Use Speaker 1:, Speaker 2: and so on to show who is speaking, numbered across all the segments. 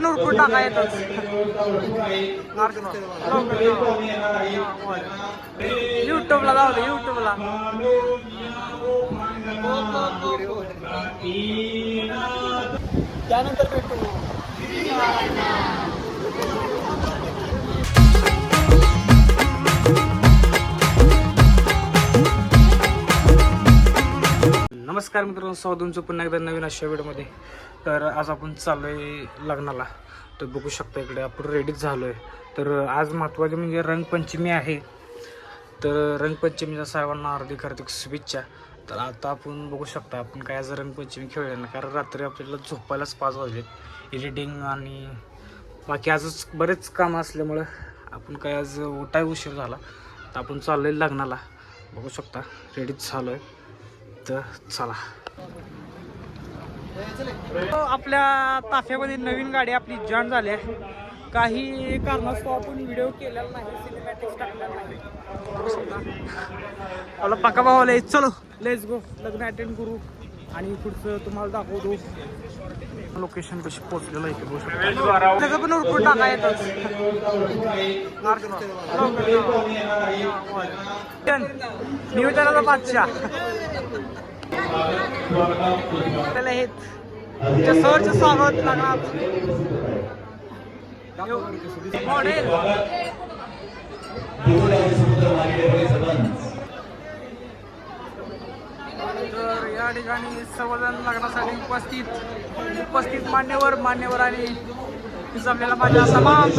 Speaker 1: पण उरकून टाका येतच. युट्यूबला जाऊ दे, युट्यूबला. त्यानंतर भेटू. नमस्कार मित्रांनो, स्वागत तुमचं पुन्हा एकदा नवीन अशा व्हिडिओमध्ये. तर आज आपण चाललो आहे लग्नाला. तर बघू शकता इकडे आपण रेडीच झालो आहे. तर आज महत्त्वाचे म्हणजे रंगपंचमी आहे. तर रंगपंचमीच्या सर्वांना हार्दिक शुभेच्छा. तर आता आपण बघू शकता आपण काय आज रंगपंचमी खेळले ना, कारण रात्री आपल्याला झोपायलाच 5 वाजलेत. एडिटिंग आणि बाकी आजच बरेच कामं असल्यामुळं आपण काय आज उठाय उशीर झाला. तर आपण चाललो आहे लग्नाला. बघू शकता रेडीच झालो आहे. तर चला. आपल्या ताफ्यामध्ये नवीन गाडी आपली जॉईन झाली आहे. काही कारणास्तव आपण व्हिडिओ केलेला नाही, सिनेमॅटिक्स टाकलेला नाही. आपला पक्का भावाला चलो लेट्स गो, लग्न अटेंड करू आणि पुढचं तुम्हाला दाखवतो लोकेशन कशी पोहोचलेलं आहे. त्याचं पण उरकून टाका येतच. निवेदनाचा बादशाह त्याला हे सरचं स्वागत लागणार. मॉडेल तर या ठिकाणी सर्वजण लग्नासाठी उपस्थित मान्यवर आणि जमलेला माझ्या तमाम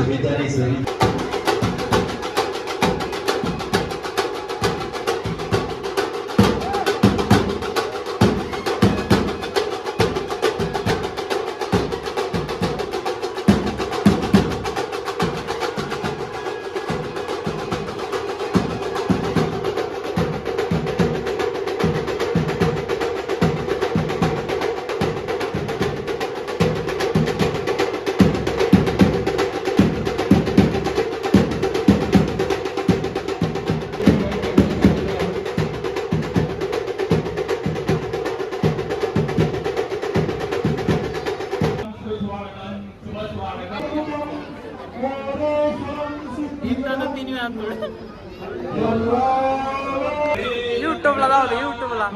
Speaker 1: युट्यूबला जाऊ दे, युट्यूबला.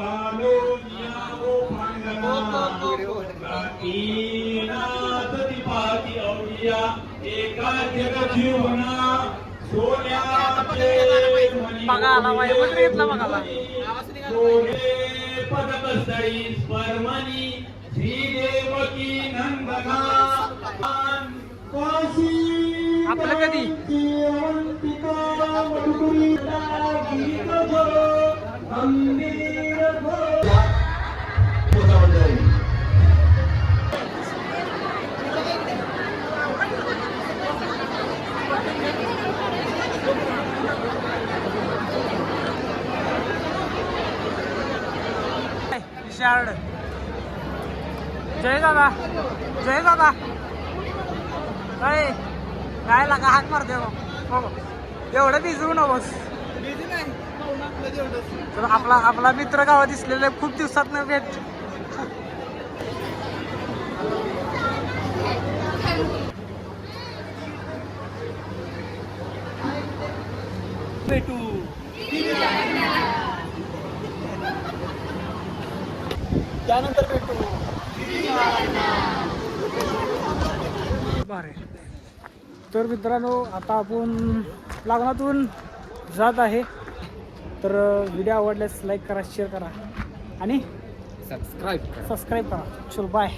Speaker 1: बघा आला माहिती घेतला बघाला. आपलं कधी जय दादा, जय दादा. काय लागा हात मारते हो, एवढं भिजवू नकोस. तर आपला मित्र गावात दिसलेले खूप दिवसात न भेटू. त्यानंतर भेटू. बरं. तर मित्रांनो, आता आपण लग्नातून जात आहे. तर व्हिडिओ आवडल्यास लाईक करा, शेअर करा आणि सबस्क्राईब करा. चल बाय.